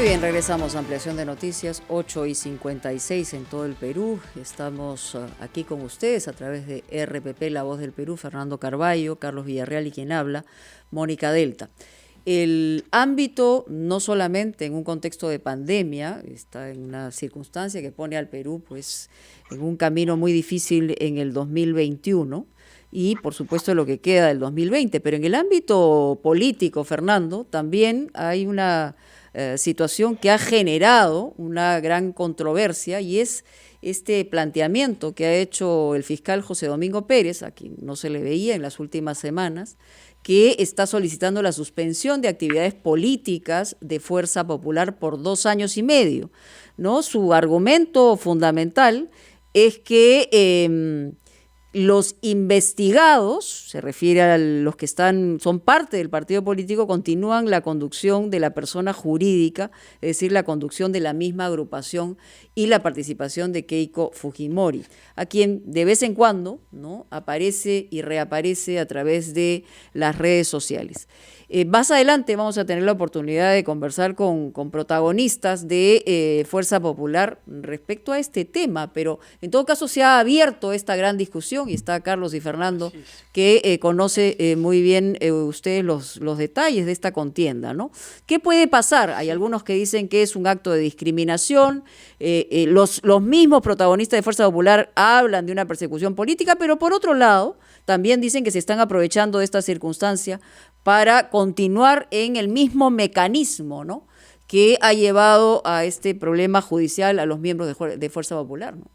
Muy bien, regresamos a Ampliación de Noticias, 8:56 en todo el Perú. Estamos aquí con ustedes a través de RPP, La Voz del Perú, Fernando Carballo, Carlos Villarreal y quien habla, Mónica Delta. El ámbito, no solamente en un contexto de pandemia, está en una circunstancia que pone al Perú pues en un camino muy difícil en el 2021 y por supuesto lo que queda del 2020, pero en el ámbito político, Fernando, también hay una situación que ha generado una gran controversia y es este planteamiento que ha hecho el fiscal José Domingo Pérez, a quien no se le veía en las últimas semanas, que está solicitando la suspensión de actividades políticas de Fuerza Popular por 2 años y medio, ¿no? Su argumento fundamental es que los investigados, se refiere a los que son parte del partido político, continúan la conducción de la persona jurídica, es decir, la conducción de la misma agrupación y la participación de Keiko Fujimori, a quien de vez en cuando, ¿no?, aparece y reaparece a través de las redes sociales. Más adelante vamos a tener la oportunidad de conversar con protagonistas de Fuerza Popular respecto a este tema, pero en todo caso se ha abierto esta gran discusión y está Carlos y Fernando que conoce muy bien ustedes los detalles de esta contienda, ¿no? ¿Qué puede pasar? Hay algunos que dicen que es un acto de discriminación, los mismos protagonistas de Fuerza Popular hablan de una persecución política, pero por otro lado también dicen que se están aprovechando de esta circunstancia para continuar en el mismo mecanismo, ¿no?, que ha llevado a este problema judicial a los miembros de Fuerza Popular, ¿no?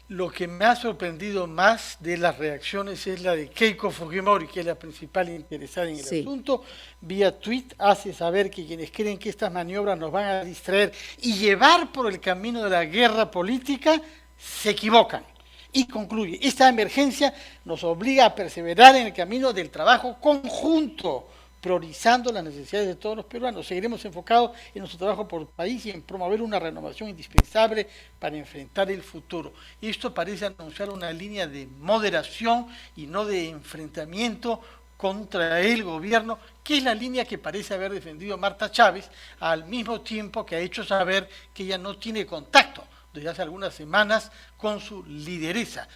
Lo que me ha sorprendido más de las reacciones es la de Keiko Fujimori, que es la principal interesada en el asunto. Vía tweet hace saber que quienes creen que estas maniobras nos van a distraer y llevar por el camino de la guerra política, se equivocan. Y concluye, esta emergencia nos obliga a perseverar en el camino del trabajo conjunto, priorizando las necesidades de todos los peruanos. Seguiremos enfocados en nuestro trabajo por país y en promover una renovación indispensable para enfrentar el futuro. Y esto parece anunciar una línea de moderación y no de enfrentamiento contra el gobierno, que es la línea que parece haber defendido Marta Chávez, al mismo tiempo que ha hecho saber que ella no tiene contacto desde hace algunas semanas con su lideresa,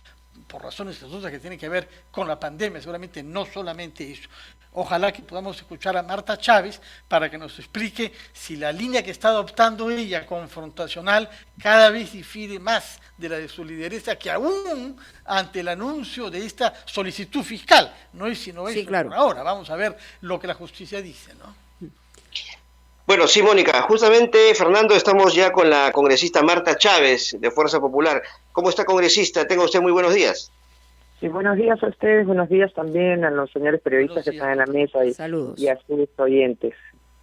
por razones que tienen que ver con la pandemia, seguramente no solamente eso. Ojalá que podamos escuchar a Marta Chávez para que nos explique si la línea que está adoptando ella, confrontacional, cada vez difiere más de la de su lideresa, que aún ante el anuncio de esta solicitud fiscal, no es sino eso por ahora. Vamos a ver lo que la justicia dice, ¿no? Bueno, sí, Mónica, justamente, Fernando, estamos ya con la congresista Marta Chávez, de Fuerza Popular. ¿Cómo está, congresista? Tenga usted muy buenos días. Sí, buenos días a ustedes, buenos días también a los señores periodistas que están en la mesa y a sus oyentes.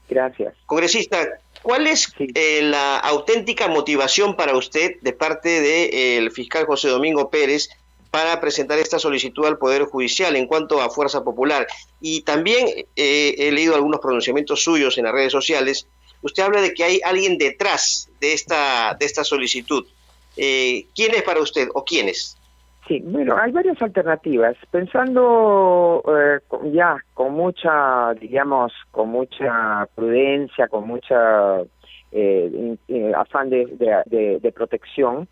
Gracias. Congresista, ¿cuál es la auténtica motivación para usted de parte del fiscal José Domingo Pérez para presentar esta solicitud al Poder Judicial en cuanto a Fuerza Popular? Y también he leído algunos pronunciamientos suyos en las redes sociales. Usted habla de que hay alguien detrás de esta solicitud. ¿Quién es para usted o quiénes? Sí, bueno, hay varias alternativas. Pensando ya con mucha, digamos, con mucha prudencia, con mucha afán de protección,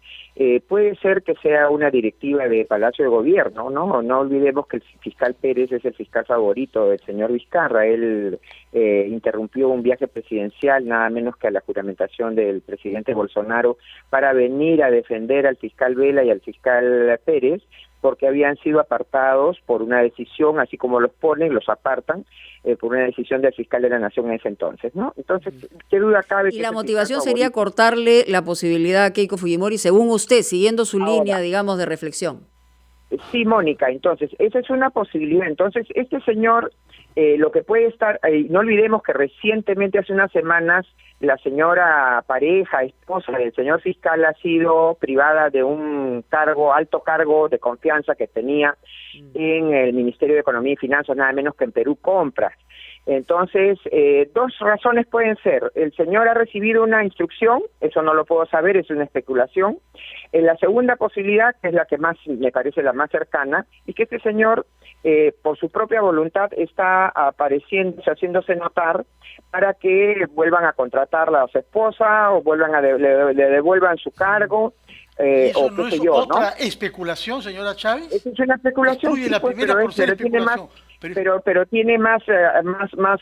puede ser que sea una directiva de Palacio de Gobierno, ¿no? No olvidemos que el fiscal Pérez es el fiscal favorito del señor Vizcarra. Él interrumpió un viaje presidencial, nada menos que a la juramentación del presidente Bolsonaro, para venir a defender al fiscal Vela y al fiscal Pérez, porque habían sido apartados por una decisión, así como los ponen, los apartan, por una decisión del fiscal de la Nación en ese entonces, ¿no? Entonces, ¿qué duda cabe? Y la motivación sería cortarle la posibilidad a Keiko Fujimori, según usted, siguiendo su línea, digamos, de reflexión. Sí, Mónica, entonces, esa es una posibilidad. Entonces, este señor, lo que puede estar, no olvidemos que recientemente, hace unas semanas, la señora pareja, esposa del señor fiscal ha sido privada de un alto cargo de confianza que tenía en el Ministerio de Economía y Finanzas, nada menos que en Perú Compras. Entonces, dos razones pueden ser. El señor ha recibido una instrucción, eso no lo puedo saber, es una especulación. La segunda posibilidad, que es la que más me parece la más cercana, y que este señor, por su propia voluntad, está apareciendo, haciéndose notar para que vuelvan a contratarla a su esposa o le devuelvan su cargo. ¿Eso o no qué sé es yo, otra ¿no? especulación, señora Chávez? Esa es una especulación, Excluye sí, la pues, primera por ser especulación. pero tiene más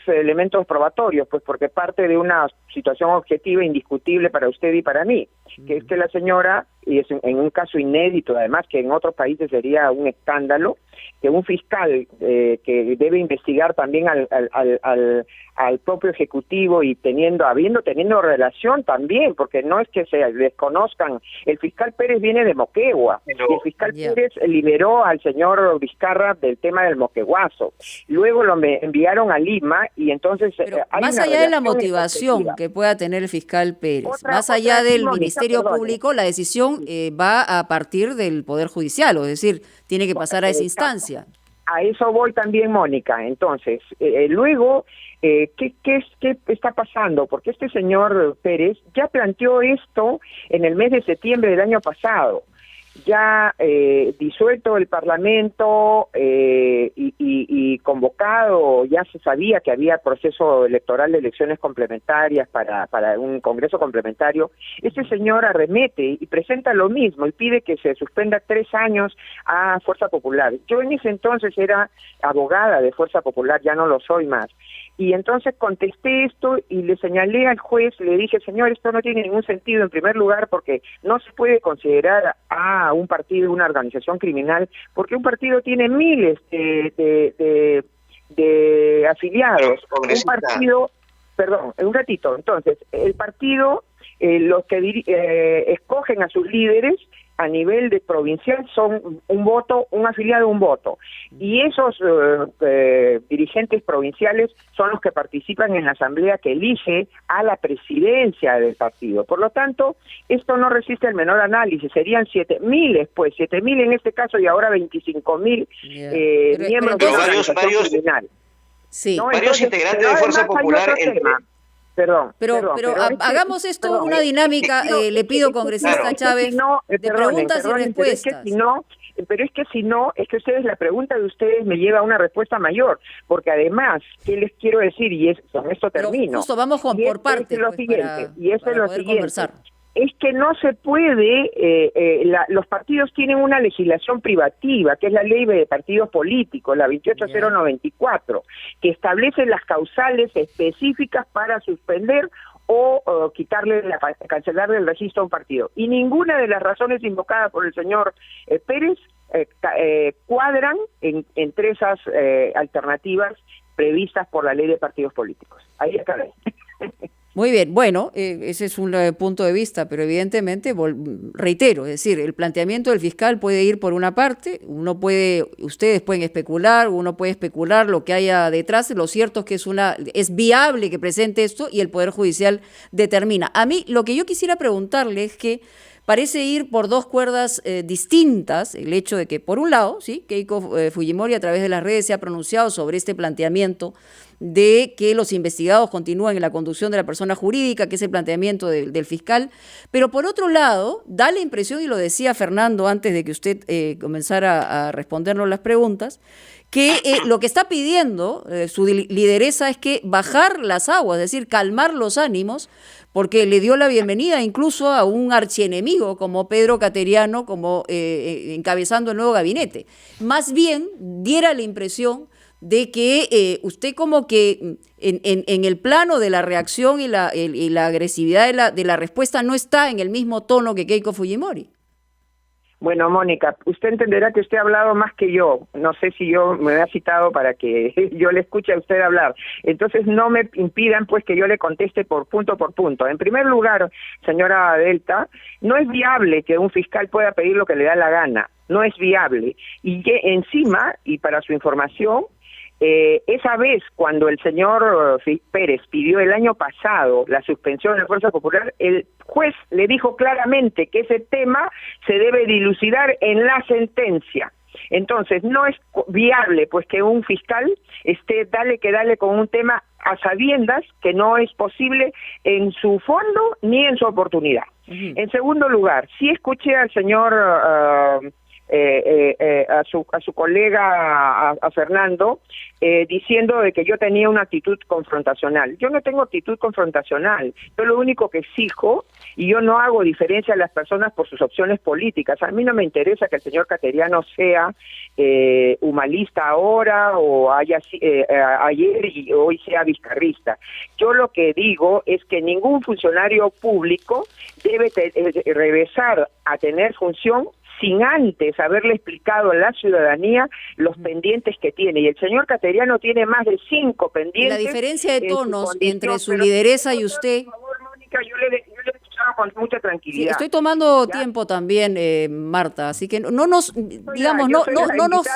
elementos probatorios, pues porque parte de una situación objetiva indiscutible para usted y para mí, que es que la señora, y es en un caso inédito además, que en otros países sería un escándalo, que un fiscal que debe investigar también al propio ejecutivo y teniendo relación también, porque no es que se desconozcan. El fiscal Pérez viene de Moquegua, y el fiscal Pérez liberó al señor Vizcarra del tema del moqueguazo. Luego lo enviaron a Lima y entonces hay más una allá de la relación motivación efectiva que pueda tener el fiscal Pérez, más allá del Ministerio Público, la decisión va a partir del Poder Judicial, es decir, tiene que pasar a esa instancia. A eso voy también, Mónica. Entonces, luego, ¿qué está pasando? Porque este señor Pérez ya planteó esto en el mes de septiembre del año pasado. Ya disuelto el Parlamento y convocado, ya se sabía que había proceso electoral de elecciones complementarias para un congreso complementario. Este señor arremete y presenta lo mismo y pide que se suspenda 3 años a Fuerza Popular. Yo en ese entonces era abogada de Fuerza Popular, ya no lo soy más. Y entonces contesté esto y le señalé al juez, le dije, señor, esto no tiene ningún sentido en primer lugar porque no se puede considerar a un partido una organización criminal porque un partido tiene miles de afiliados. Un partido, perdón, un ratito, entonces, el partido, los que escogen a sus líderes a nivel de provincial son un voto, un afiliado, un voto. Y esos dirigentes provinciales son los que participan en la asamblea que elige a la presidencia del partido. Por lo tanto, esto no resiste el menor análisis. Serían 7.000, pues 7.000 en este caso y ahora 25.000 miembros de la organización criminal. Sí. ¿No? Varios integrantes de Fuerza Popular. Pero hagamos esto una dinámica, le pido, congresista Chávez, de preguntas y respuestas. Pero es que si no, la pregunta de ustedes me lleva a una respuesta mayor, porque además, ¿qué les quiero decir? Y con esto termino. Justo vamos por partes, para poder conversar. Es que no se puede, los partidos tienen una legislación privativa, que es la ley de partidos políticos, la 28094, que establece las causales específicas para suspender o cancelarle el registro a un partido. Y ninguna de las razones invocadas por el señor Pérez cuadran entre esas alternativas previstas por la ley de partidos políticos. Ahí acabé. Muy bien, bueno, ese es un punto de vista, pero evidentemente, reitero, es decir, el planteamiento del fiscal puede ir por una parte, ustedes pueden especular, uno puede especular lo que haya detrás, lo cierto es que es viable que presente esto y el Poder Judicial determina. A mí, lo que yo quisiera preguntarle es que parece ir por dos cuerdas distintas, el hecho de que, por un lado, sí, Keiko Fujimori a través de las redes se ha pronunciado sobre este planteamiento de que los investigados continúen en la conducción de la persona jurídica, que es el planteamiento del fiscal, pero por otro lado, da la impresión, y lo decía Fernando antes de que usted comenzara a respondernos las preguntas, que lo que está pidiendo su lideresa es que bajar las aguas, es decir, calmar los ánimos, porque le dio la bienvenida incluso a un archienemigo como Pedro Cateriano, como encabezando el nuevo gabinete. Más bien, diera la impresión de que usted como que en el plano de la reacción y la agresividad de la respuesta no está en el mismo tono que Keiko Fujimori. Bueno, Mónica, usted entenderá que usted ha hablado más que yo. No sé si yo me había citado para que yo le escuche a usted hablar. Entonces no me impidan pues que yo le conteste por punto. En primer lugar, señora Delta, no es viable que un fiscal pueda pedir lo que le da la gana. No es viable. Y que encima, y para su información, esa vez cuando el señor Pérez pidió el año pasado la suspensión de la Fuerza Popular, el juez le dijo claramente que ese tema se debe dilucidar en la sentencia. Entonces, no es viable pues que un fiscal esté dale con un tema a sabiendas que no es posible en su fondo ni en su oportunidad. En segundo lugar, sí escuché al señor a su colega, a Fernando, diciendo de que yo tenía una actitud confrontacional. Yo no tengo actitud confrontacional. Yo lo único que exijo, y yo no hago diferencia a las personas por sus opciones políticas. A mí no me interesa que el señor Cateriano sea humanista ahora o ayer y hoy sea vizcarrista. Yo lo que digo es que ningún funcionario público debe regresar a tener función sin antes haberle explicado a la ciudadanía los pendientes que tiene. Y el señor Cateriano tiene más de 5 pendientes. La diferencia de tonos entre su lideresa y usted... Por favor, Mónica, yo le he escuchado con mucha tranquilidad. Sí, estoy tomando tiempo también, Marta, así que no nos, digamos, no nos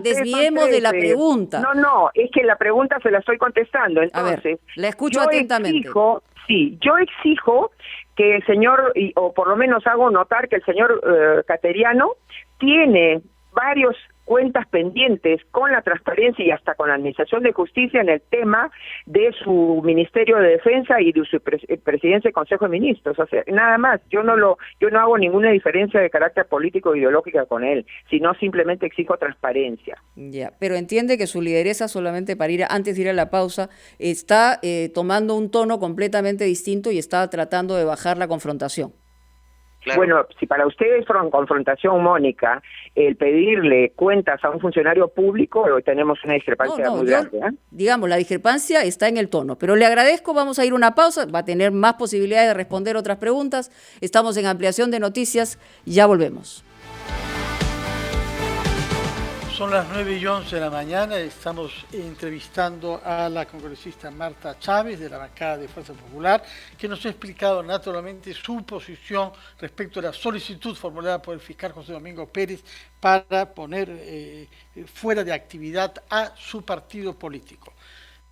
desviemos de la pregunta. No, es que la pregunta se la estoy contestando. Entonces, a ver, la escucho atentamente. Yo exijo que el señor, o por lo menos hago notar que el señor Cateriano tiene varios cuentas pendientes con la transparencia y hasta con la Administración de Justicia en el tema de su Ministerio de Defensa y de su presidencia del Consejo de Ministros. O sea, nada más, yo no hago ninguna diferencia de carácter político o ideológica con él, sino simplemente exijo transparencia. Ya, pero entiende que su lideresa, solamente para antes de ir a la pausa, está tomando un tono completamente distinto y está tratando de bajar la confrontación. Claro. Bueno, si para ustedes es confrontación, Mónica, el pedirle cuentas a un funcionario público, tenemos una discrepancia muy grande. Digamos, la discrepancia está en el tono, pero le agradezco, vamos a ir a una pausa, va a tener más posibilidades de responder otras preguntas. Estamos en Ampliación de Noticias, ya volvemos. Son las 9:11 de la mañana, estamos entrevistando a la congresista Marta Chávez de la bancada de Fuerza Popular, que nos ha explicado naturalmente su posición respecto a la solicitud formulada por el fiscal José Domingo Pérez para poner fuera de actividad a su partido político.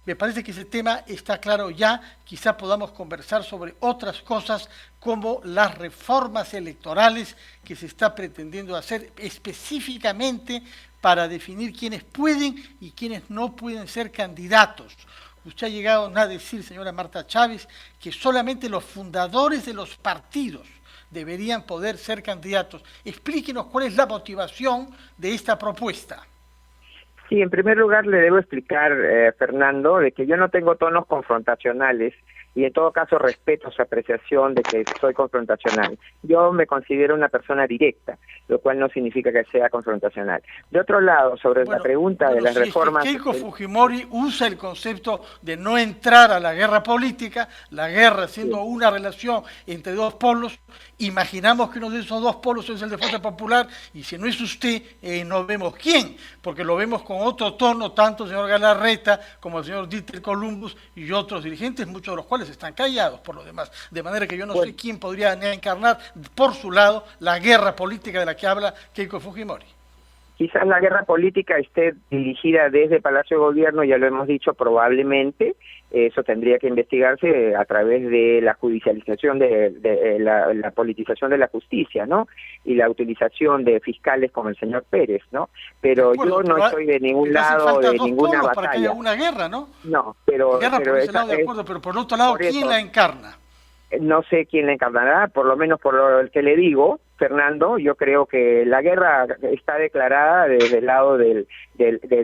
Me parece que ese tema está claro ya, quizá podamos conversar sobre otras cosas como las reformas electorales que se está pretendiendo hacer específicamente para definir quiénes pueden y quiénes no pueden ser candidatos. Usted ha llegado a decir, señora Marta Chávez, que solamente los fundadores de los partidos deberían poder ser candidatos. Explíquenos cuál es la motivación de esta propuesta. Sí, en primer lugar le debo explicar, Fernando, de que yo no tengo tonos confrontacionales y en todo caso respeto su apreciación de que soy confrontacional. Yo me considero una persona directa, lo cual no significa que sea confrontacional. De otro lado, sobre la pregunta de las reformas... Es que Keiko Fujimori usa el concepto de no entrar a la guerra política, la guerra siendo una relación entre dos polos. Imaginamos que uno de esos dos polos es el de Fuerza Popular, y si no es usted, no vemos quién, porque lo vemos con otro tono, tanto el señor Galarreta como el señor Dieter Columbus y otros dirigentes, muchos de los cuales están callados por lo demás, de manera que yo no sé quién podría encarnar por su lado la guerra política de la que habla Keiko Fujimori. Quizás la guerra política esté dirigida desde Palacio de Gobierno, ya lo hemos dicho, probablemente. Eso tendría que investigarse a través de la judicialización, de la politización de la justicia, ¿no? Y la utilización de fiscales como el señor Pérez, ¿no? Pero yo no estoy de ningún lado, de ninguna batalla. Para que haya una guerra, ¿no? No, pero... Guerra por ese lado, de acuerdo, pero por otro lado, ¿quién la encarna? No sé quién la encarnará, por lo menos por lo que le digo, Fernando. Yo creo que la guerra está declarada desde el lado del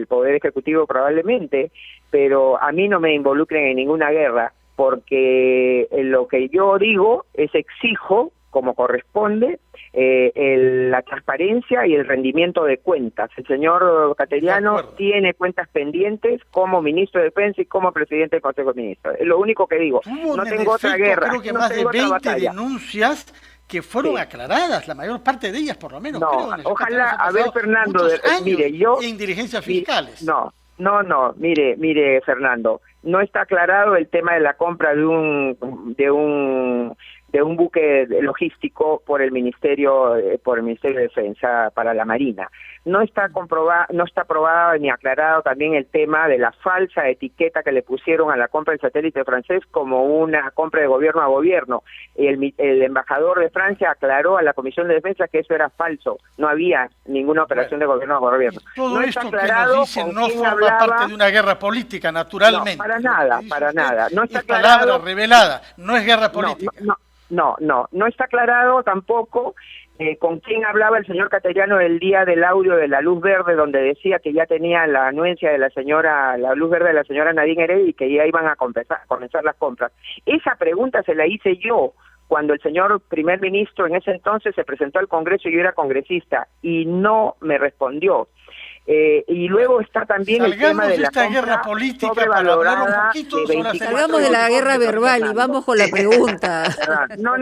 Poder Ejecutivo probablemente, pero a mí no me involucren en ninguna guerra, porque lo que yo digo es exijo, como corresponde, la transparencia y el rendimiento de cuentas. El señor Cateriano tiene cuentas pendientes como ministro de Defensa y como presidente del Consejo de Ministros. Es lo único que digo. No tengo otra guerra. Creo que más de 20 denuncias que fueron aclaradas, la mayor parte de ellas por lo menos. No, creo, ojalá, a ver, Fernando, mire, yo... En dirigencias fiscales. No, mire, Fernando, no está aclarado el tema de la compra de un de un buque logístico por el Ministerio de Defensa para la Marina. No está probado ni aclarado también el tema de la falsa etiqueta que le pusieron a la compra del satélite francés como una compra de gobierno a gobierno. El embajador de Francia aclaró a la Comisión de Defensa que eso era falso, no había ninguna operación de gobierno a gobierno. Todo no esto está que nos dicen no forma parte de una guerra política, naturalmente. No, para nada. No está es palabra revelada, no es guerra política. No está aclarado tampoco con quién hablaba el señor Cateriano el día del audio de la luz verde, donde decía que ya tenía la anuencia de la luz verde de la señora Nadine Heredia y que ya iban a comenzar las compras. Esa pregunta se la hice yo cuando el señor primer ministro en ese entonces se presentó al Congreso y yo era congresista y no me respondió. Y luego está también el tema de la guerra política para hablar un poquito sobre salgamos de la guerra verbal y vamos con la pregunta. No,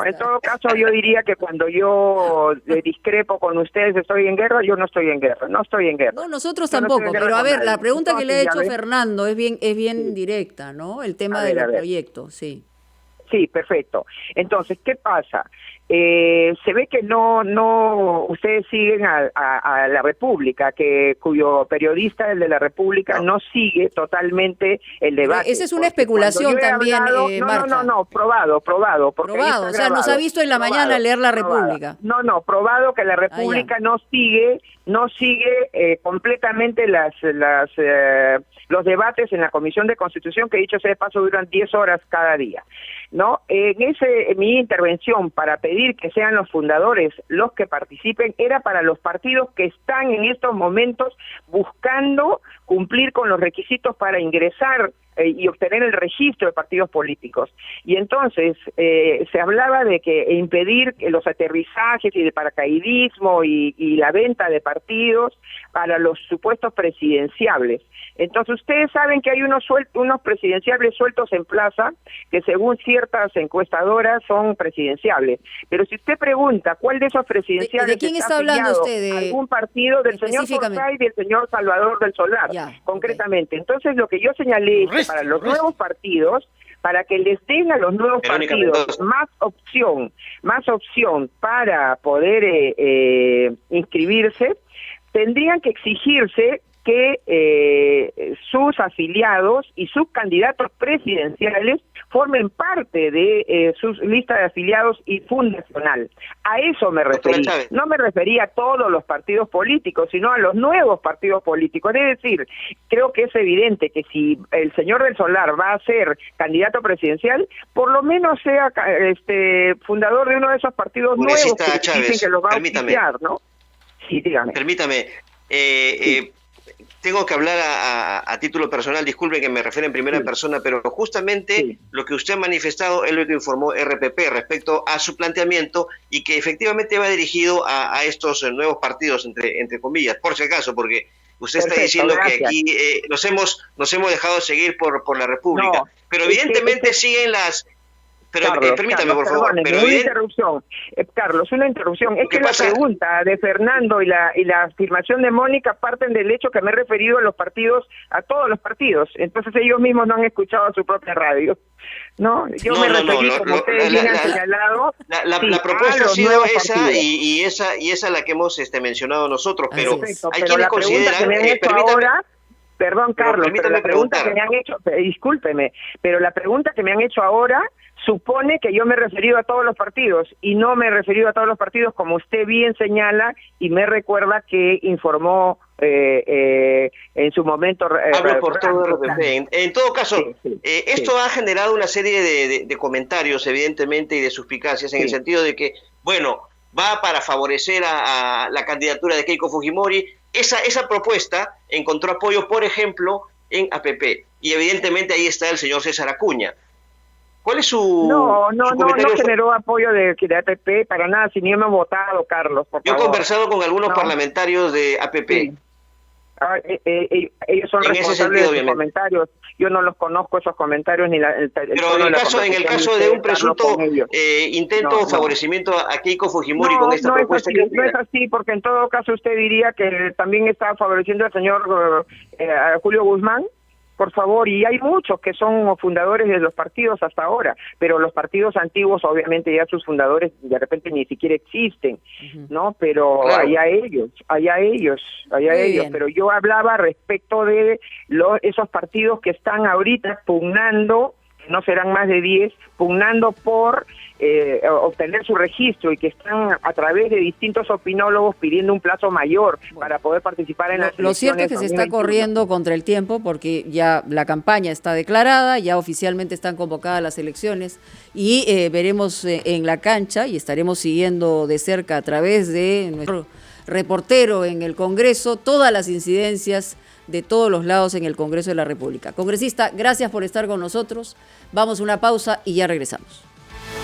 en todo caso yo diría que cuando yo discrepo con ustedes estoy en guerra, yo no estoy en guerra, No, nosotros tampoco, pero a ver, la pregunta que le ha hecho Fernando es bien directa, ¿no? El tema del proyecto, sí. Sí, perfecto. Entonces, ¿qué pasa? Se ve que no ustedes siguen a la República, cuyo periodista, el de la República, no sigue totalmente el debate. Esa es una especulación también, Marta. No, probado. Probado, o sea, nos ha visto en la mañana leer la República. No, probado que la República no sigue completamente los debates en la Comisión de Constitución, que dicho sea de paso duran 10 horas cada día, ¿no? En mi intervención para pedir que sean los fundadores los que participen era para los partidos que están en estos momentos buscando cumplir con los requisitos para ingresar y obtener el registro de partidos políticos. Y entonces se hablaba de que impedir los aterrizajes y de paracaidismo y la venta de partidos para los supuestos presidenciables. Entonces ustedes saben que hay unos presidenciables sueltos en plaza que según ciertas encuestadoras son presidenciables. Pero si usted pregunta cuál de esos presidenciables ¿De quién está hablando usted? Algún partido del señor Forsyth y del señor Salvador del Solar, concretamente. Entonces lo que yo señalé es que para los nuevos partidos, para que les den a los nuevos partidos más opción para poder inscribirse, tendrían que exigirse que sus afiliados y sus candidatos presidenciales formen parte de su lista de afiliados y fundacional. A eso me referí. No me refería a todos los partidos políticos, sino a los nuevos partidos políticos. Es decir, creo que es evidente que si el señor del Solar va a ser candidato presidencial, por lo menos sea fundador de uno de esos partidos nuevos que dicen que los va a auspiciar, ¿no? Sí, dígame. Permítame. Tengo que hablar a título personal, disculpe que me refiero en primera persona, pero justamente lo que usted ha manifestado es lo que informó RPP respecto a su planteamiento y que efectivamente va dirigido a estos nuevos partidos, entre comillas, por si acaso, porque usted está diciendo que aquí nos hemos dejado seguir por la República, pero evidentemente siguen las... Pero permítame, por favor. Una interrupción. Carlos, una interrupción. Es que la pregunta de Fernando y la afirmación de Mónica parten del hecho que me he referido a todos los partidos. Entonces ellos mismos no han escuchado a su propia radio. ¿No? Yo me referí, como ustedes bien han señalado... La propuesta ha sido esa y esa la que hemos mencionado nosotros, pero hay quienes consideran... Perdón, Carlos, pero la pregunta que me han hecho... Discúlpeme, pero la pregunta que me han hecho ahora supone que yo me he referido a todos los partidos y no me he referido a todos los partidos como usted bien señala y me recuerda que informó en su momento. Hablo por todo RPP. En todo caso, esto ha generado una serie de comentarios, evidentemente, y de suspicacias en el sentido de que, bueno, va para favorecer a la candidatura de Keiko Fujimori. Esa propuesta encontró apoyo, por ejemplo, en APP. Y evidentemente ahí está el señor César Acuña. ¿Cuál es su No generó apoyo de APP para nada, si ni hemos votado, Carlos, por favor. Yo he conversado con algunos parlamentarios de APP. Sí. Ellos son responsables de sus comentarios. Yo no los conozco esos comentarios ni Pero en el caso de un presunto intento o favorecimiento a Keiko Fujimori con esta propuesta. No es así, porque en todo caso usted diría que también está favoreciendo al señor Julio Guzmán. por favor, y hay muchos que son fundadores de los partidos hasta ahora, pero los partidos antiguos obviamente ya sus fundadores de repente ni siquiera existen, ¿no? Pero claro, allá ellos, bien. pero yo hablaba respecto de esos partidos que están ahorita pugnando, no serán más de 10, pugnando por obtener su registro y que están a través de distintos opinólogos pidiendo un plazo mayor para poder participar en las elecciones. Lo cierto es que se está corriendo contra el tiempo porque ya la campaña está declarada, ya oficialmente están convocadas las elecciones y veremos en la cancha y estaremos siguiendo de cerca a través de nuestro reportero en el Congreso todas las incidencias de todos los lados en el Congreso de la República. Congresista, gracias por estar con nosotros. Vamos a una pausa y ya regresamos.